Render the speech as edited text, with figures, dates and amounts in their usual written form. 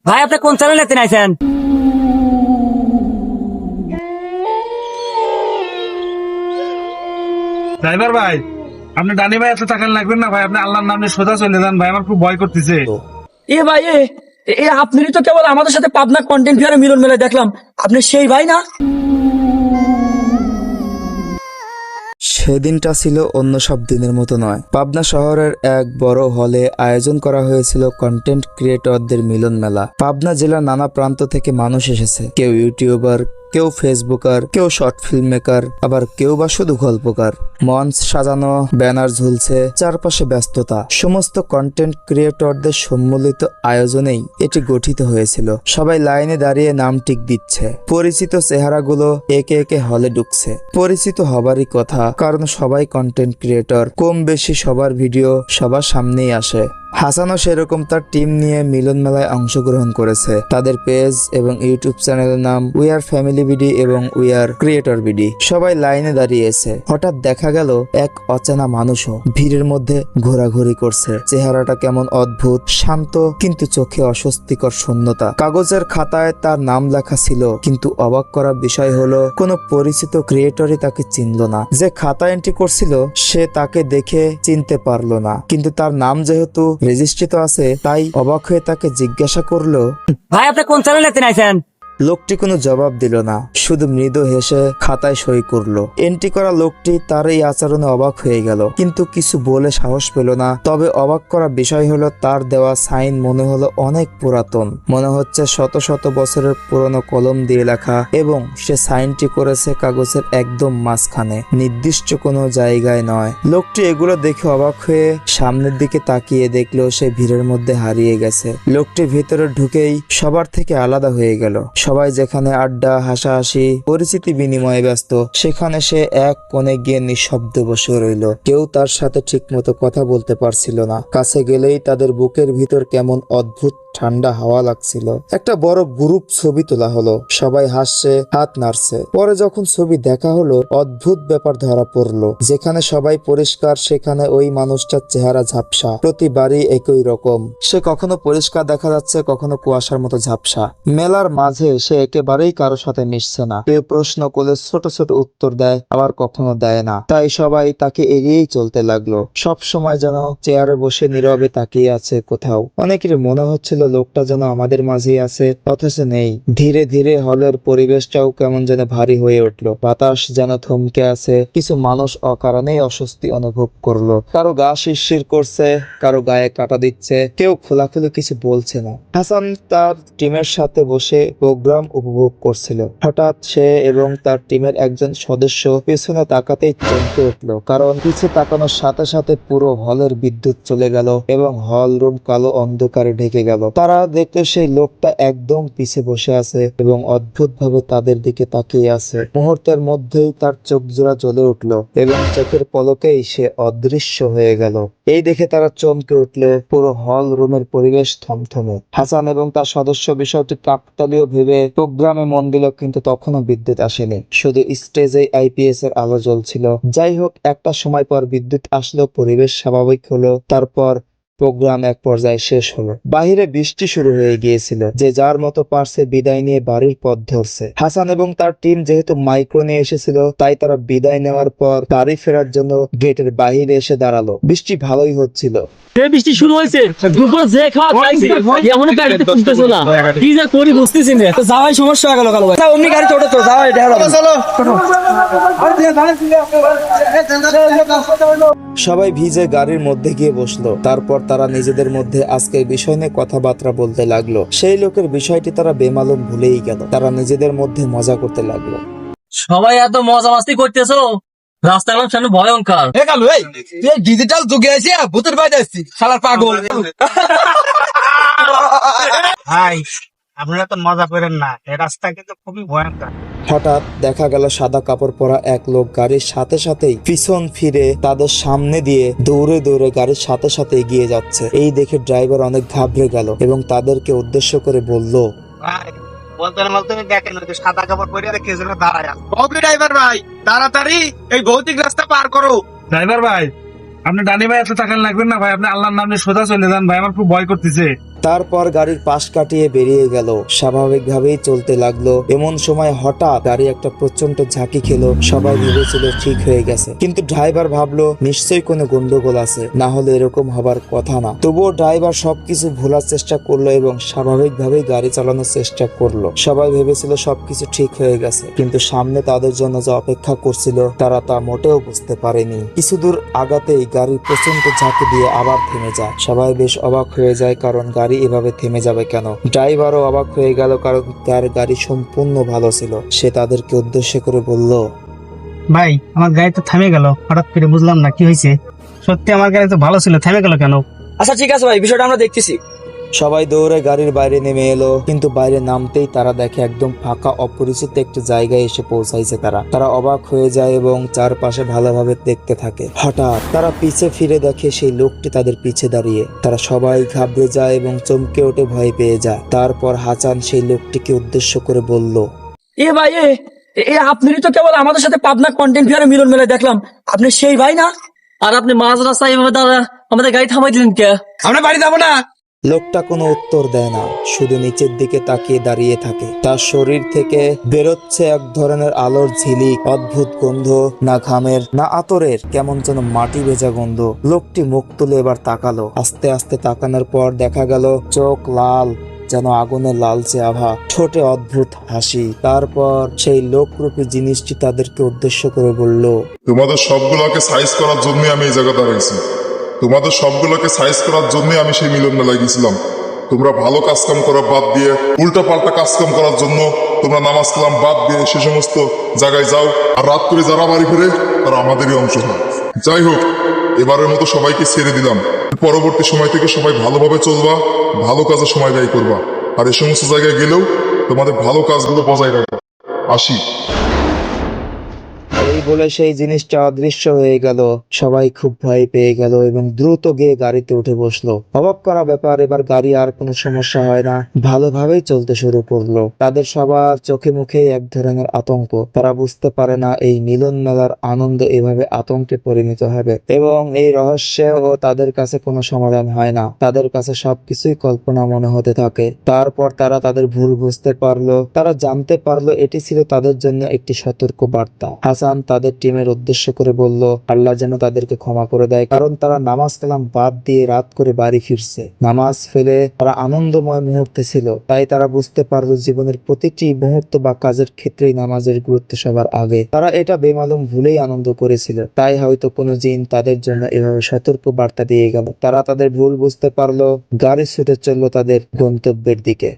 ভাই আপনি কোন চ্যানেলেতে নাইছেন? ড্রাইভার ভাই, আপনি ডানি ভাই এত টাকা লাগবেন না ভাই, আপনি আল্লাহর নামে সোজা চলে যান ভাই, আমার খুব ভয় করতেছে। এ ভাই আপনি তো কেবল আমাদের সাথে পাবনা কন্টেন্ট ফেয়ারে মিলন মেলায় দেখলাম, আপনি সেই ভাই না? সেদিনটা ছিল অন্য সব দিনের মতো নয়। পাবনা শহরের এক বড় হলে আয়োজন করা হয়েছিল কন্টেন্ট ক্রিয়েটরদের মিলন মেলা। পাবনা জেলার নানা প্রান্ত থেকে মানুষ এসেছে, কেউ ইউটিউবার, কেউ ফেসবুকার, কেউ শর্ট ফিল্ম মেকার, আবার কেউ বা শুধু গল্পকার। মঞ্চ সাজানো, ব্যানার ঝুলছে, চারপাশে ব্যস্ততা। সমস্ত কন্টেন্ট ক্রিয়েটরদের সম্মিলিত আয়োজনেই এটি গঠিত হয়েছিল। সবাই লাইনে দাঁড়িয়ে নাম টিক দিচ্ছে, পরিচিত চেহারাগুলো একে একে হলে ঢুকছে। পরিচিত হবারই কথা, কারণ সবাই কন্টেন্ট ক্রিয়েটর, কম বেশি সবার ভিডিও সবার সামনেই আসে। হাসানও সেরকম তার টিম নিয়ে মিলন মেলায় অংশগ্রহণ করেছে। তাদের পেজ এবং ইউটিউব চ্যানেলের নাম উই আর ফ্যামিলি বিডি এবং উই আর ক্রিয়েটর বিডি। সবাই লাইনে দাঁড়িয়েছে। হঠাৎ দেখা গেল এক অচেনা মানুষও ভিড়ের মধ্যে ঘোরাঘুরি করছে। চেহারাটা কেমন অদ্ভুত, শান্ত, কিন্তু চোখে অস্বস্তিকর শূন্যতা। কাগজের খাতায় তার নাম লেখা ছিল, কিন্তু অবাক করার বিষয় হলো কোনো পরিচিত ক্রিয়েটরই তাকে চিনল না। যে খাতা এন্ট্রি করছিল সে তাকে দেখে চিনতে পারলো না, কিন্তু তার নাম যেহেতু রেজিস্ট্রিত আছে তাই অবাক হয়ে তাকে জিজ্ঞাসা করলো, ভাই আপনি কোন চ্যানেলেতে নাইছেন? লোকটি কোনো জবাব দিল না, শুধু মৃদু হেসে খাতায় সই করলো। এন্ট্রি করা লোকটি তার এই আচরণে অবাক হয়ে গেল, কিন্তু কিছু বলে সাহস পেল না। তবে অবাক করা বিষয় হলো তার দেওয়া সাইন মনে হলো অনেক পুরাতন, মনে হচ্ছে শত শত বছরের পুরনো কলম দিয়ে লেখা, এবং সে সাইনটি করেছে কাগজের একদম মাঝখানে, নির্দিষ্ট কোনো জায়গায় নয়। লোকটি এগুলো দেখে অবাক হয়ে সামনের দিকে তাকিয়ে দেখলো সে ভিড়ের মধ্যে হারিয়ে গেছে। লোকটি ভেতরে ঢুকেই সবার থেকে আলাদা হয়ে গেল। সবাই যেখানে আড্ডা, হাসাহাসি, পরিচিতি বিনিময়ে ব্যস্ত, সেখানে সে এক কোণে গিয়ে নিঃশব্দে বসে রইল। কেউ তার সাথে ঠিকমতো কথা বলতে পারছিল না। কাছে গেলেই তাদের বুকের ভিতর কেমন অদ্ভুত ঠান্ডা হাওয়া লাগছিল। একটা বড় গ্রুপ ছবি তোলা হলো, সবাই হাসছে, হাত নাড়ছে। পরে যখন ছবি দেখা হলো, অদ্ভুত ব্যাপার ধরা পড়লো। যেখানে সবাই পরিষ্কার সেখানে ওই মানুষটার চেহারা ঝাপসা, প্রতিবারই একই রকম। সে কখনো পরিষ্কার দেখা যাচ্ছে, কখনো কুয়াশার মতো ঝাপসা। মেলার মাঝে সে একেবারেই কারো সাথে মিশছে না। কেউ প্রশ্ন করলে ছোট ছোট উত্তর দেয়, আবার কখনো দেয় না। তাই সবাই তাকে এড়িয়েই চলতে লাগলো। সব সময় যেন চেয়ারে বসে নীরবে তাকিয়ে আছে কোথাও। অনেকের মনে হচ্ছিল লোকটা যেন আমাদের মাঝেই আছে, অথচ নেই। ধীরে ধীরে হলের পরিবেশটাও কেমন যেন ভারী হয়ে উঠলো। বাতাস যেন থমকে আছে। কিছু মানুষ অকারণেই অস্বস্তি অনুভব করলো। কারো গা শিরশির করছে, কারো গায়ে কাটা দিচ্ছে, কেউ খোলাখুলি কিছু বলছে না। হাসান তার টিমের সাথে বসে প্রোগ্রাম উপভোগ করছিল। হঠাৎ সে এবং তার টিমের একজন সদস্য পেছনে তাকাতেই চমকে উঠলো, কারণ পিছে তাকানোর সাথে সাথে পুরো হলের বিদ্যুৎ চলে গেল এবং হল রুম কালো অন্ধকারে ঢেকে গেল। তারা দেখলো সেই লোকটা একদম পিছে বসে আছে এবং অদ্ভুত ভাবে তাদের দিকে তাকিয়ে আছে। মুহূর্তের মধ্যেই তার চোখ জোড়া জ্বলে উঠলো এবং চোখের পলকেই সে অদৃশ্য হয়ে গেল। এই দেখে তারা চমকে উঠলো। পুরো হল রুমের পরিবেশ থমথমে। হাসান এবং তার সদস্য বিষয়টি কাকতালীয় ভেবে প্রোগ্রামে মন দিল, কিন্তু তখনও বিদ্যুৎ আসেনি, শুধু স্টেজে আইপিএস এর আলো জ্বলছিল। যাই হোক, একটা সময় পর বিদ্যুৎ আসলো, পরিবেশ স্বাভাবিক হলো। তারপর প্রোগ্রাম এক পর্যায়ে শেষ হলো। বাহিরে বৃষ্টি শুরু হয়ে গিয়েছিল। যে যার মতো পারছে বিদায় নিয়ে বাড়ির পথ ধরছে। হাসান এবং তার টিম যেহেতু মাইক্রো নিয়ে এসেছিল, তাই তারা বিদায় নেওয়ার পর বাড়ি ফেরার জন্য গেটের বাইরে এসে দাঁড়ালো। বৃষ্টি ভালোই হচ্ছিল। বৃষ্টি শুরু হয়েছে, দুপুর যে খাওয়া খাইছি এমন গাড়িতে তুলতেছো না, কি যে করি বুঝতেছি না। তো যাওয়াই সমস্যা হয়ে গেল। কালো ভাই অমনি গাড়ি ছোট তো যাওয়াই সবাই ভিজে গাড়ির মধ্যে গিয়ে বসলো। তারপর তারা নিজেদের মধ্যে আজকের বিষয় নিয়ে কথাবার্তা বলতে লাগলো। সেই লোকের বিষয়টি তারা বেমালুম ভুলেই গেল। তারা নিজেদের মধ্যে মজা করতে লাগলো। সবাই এত মজা মাস্তি করতেছো, রাস্তা আমার সামনে ভয়ঙ্কর। ডিজিটাল যুগে এসে ভূতের বাইরে আসছি, শালার পাগল। ভাই, আপনারা তো মজা করেন না, এই রাস্তা কিন্তু খুবই ভয়ঙ্কর। হঠাৎ দেখা গেল সাদা কাপড় পরা এক লোক গাড়ির সাথে সাথেই পিছন ফিরে তাদের সামনে দিয়ে দৌড়ে দৌড়ে গাড়ির সাথে সাথে এগিয়ে যাচ্ছে। এই দেখে ড্রাইভার অনেক ঘাবড়ে গেল এবং তাদেরকে উদ্দেশ্য করে বলল, ভাই, বলতে না বলতে দেখেন ওই যে সাদা কাপড় পরে কে যেন দাঁড়ায়। ওকে ড্রাইভার ভাই, তাড়াতাড়ি এই ভৌতিক রাস্তা পার করো। ড্রাইভার ভাই, আপনি ডানি ভাই এত টাকা লাগবেন না ভাই, আপনি আল্লাহর নামে সোজা চলে যান ভাই, আমার খুব ভয় করতেছে। তারপর গাড়ির পাশ কাটিয়ে বেরিয়ে গেল, স্বাভাবিকভাবেই চলতে লাগলো। এমন সময় হঠাৎ গাড়ি একটা প্রচন্ড ঝাঁকি খেলো। সবাই ভেবেছিল ঠিক হয়ে গেছে, কিন্তু ড্রাইভার ভাবলো নিশ্চয়ই কোনো গন্ডগোল আছে, না হলে এরকম হবার কথা না। তবুও ড্রাইভার সবকিছু ভোলার চেষ্টা করলো এবং স্বাভাবিকভাবেই গাড়ি চালানোর চেষ্টা করলো। সবাই ভেবেছিল সবকিছু ঠিক হয়ে গেছে, কিন্তু সামনে তাদের জন্য যা অপেক্ষা করছিল তারা তা মোটেও বুঝতে পারেনি। কিছু দূর আগাতেই গাড়ি প্রচন্ড ঝাঁকি দিয়ে আবার থেমে যায়। সবাই বেশ অবাক হয়ে যায়, কারণ গাড়ি এভাবে থেমে যাবে কেন। ড্রাইভারও অবাক হয়ে গেল, কারণ তার গাড়ি সম্পূর্ণ ভালো ছিল। সে তাদেরকে উদ্দেশ্য করে বলল, ভাই আমার গাড়ি তো থেমে গেল, হঠাৎ করে বুঝলাম না কি হয়েছে। সত্যি আমার গাড়ি তো ভালো ছিল, থেমে গেল কেন? আচ্ছা ঠিক আছে ভাই, বিষয়টা আমরা দেখতেছি। সবাই দৌড়ে গাড়ির বাইরে নেমে এলো, কিন্তু বাইরে নামতেই তারা দেখে একদম ফাঁকা অপরিচিত একটি জায়গায় এসে পৌঁছাইছে। তারা অবাক হয়ে যায় এবং চারপাশে ভালোভাবে দেখতে থাকে। হঠাৎ তারা পিছে ফিরে দেখে সেই লোকটি তাদের পিছে দাঁড়িয়ে। তারা সবাই ঘাবড়ে যায় এবং চমকে ওঠে, ভয় পেয়ে যায়। তারপর হাসান সেই লোকটিকে উদ্দেশ্য করে বলল, এ ভাই আপনি তো কেবল আমাদের সাথে পাবনা কন্টেন্ট ফেয়ারে মিলন মেলায় দেখলাম, আপনি সেই ভাই না? আর আপনি মাঝ রাস্তায় এভাবে দাদা আমাদের গাড়ি থামাই দিলেন কে? আমরা বাড়ি যাবো না। লোকটা কোনো উত্তর দেয় না, শুধু নিচের দিকে তাকিয়ে দাঁড়িয়ে থাকে। তার শরীর থেকে বেরোচ্ছে এক ধরনের আলোর ঝিলিক, অদ্ভুত গন্ধ, না ঘামের না আতরের, কেমন যেন মাটি ভেজা গন্ধ। লোকটি মুখ তুলে এবার তাকালো। আস্তে আস্তে তাকানোর পর দেখা গেল চোখ লাল, যেন আগুনের লালচে আভা, ঠোঁটে অদ্ভুত হাসি। তারপর সেই লোকরূপী জিনিসটি তাদেরকে উদ্দেশ্য করে বলল, তোমাদের সবগুলোকে সাইজ করার জন্য আমি এই জায়গা দাঁড়াইছি। তোমাদের সবগুলোকে সাইজ করার জন্য আমি সেই মিলন মেলায় গেছিলাম। তোমরা ভালো কাজকাম করা বাদ দিয়ে উল্টা পাল্টা কাজকাম করার জন্য তোমরা নামাজ কালাম বাদ দিয়ে সে সমস্ত জায়গায় যাও, আর রাত করে যারা বাড়ি ফেরে তারা আমাদেরই অংশ হয়। যাই হোক, এবারের মতো সবাইকে ছেড়ে দিলাম। পরবর্তী সময় থেকে সবাই ভালোভাবে চলবা, ভালো কাজে সময় ব্যয় করবা, আর এই সমস্ত জায়গায় গেলেও তোমাদের ভালো কাজগুলো বজায় রাখবা। আসি। এই বলে সেই জিনিসটা অদৃশ্য হয়ে গেল। সবাই খুব ভয় পেয়ে গেল এবং দ্রুত গিয়ে গাড়িতে উঠে বসলো। অবাক করা ব্যাপার, এবার গাড়ি আর কোনো সমস্যা হয় না, ভালোভাবেই চলতে শুরু করলো। তাদের সবার চোখে মুখে এক ধরনের আতঙ্ক। তারা বুঝতে পারে না এই মিলন মেলার আনন্দ এভাবে আতঙ্কে পরিণত হবে, এবং এই রহস্যেও তাদের কাছে কোনো সমাধান হয় না। তাদের কাছে সবকিছুই কল্পনা মনে হতে থাকে। তারপর তারা তাদের ভুল বুঝতে পারলো। তারা জানতে পারলো এটি ছিল তাদের জন্য একটি সতর্ক বার্তা। হাসান তাদের টিমের উদ্দেশ্য করে বলল, আল্লাহ যেন তাদেরকে ক্ষমা করে দেয়, কারণ তারা নামাজ কালাম বাদ দিয়ে রাত করে বাড়ি ফিরছে। নামাজ ফেলে তারা আনন্দময় মুহূর্তে ছিল, তাই তারা বুঝতে পারলো জীবনের প্রতিটি মুহূর্ত বা কাজের ক্ষেত্রেই নামাজের গুরুত্ব সবার আগে। তারা এটা বেমালুম ভুলেই আনন্দ করেছিল, তাই হয়তো কোনো জিন তাদের জন্য এভাবে সতর্ক বার্তা দিয়ে গেল। তারা তাদের ভুল বুঝতে পারলো, গাড়ি ছুটে চললো তাদের গন্তব্যের দিকে।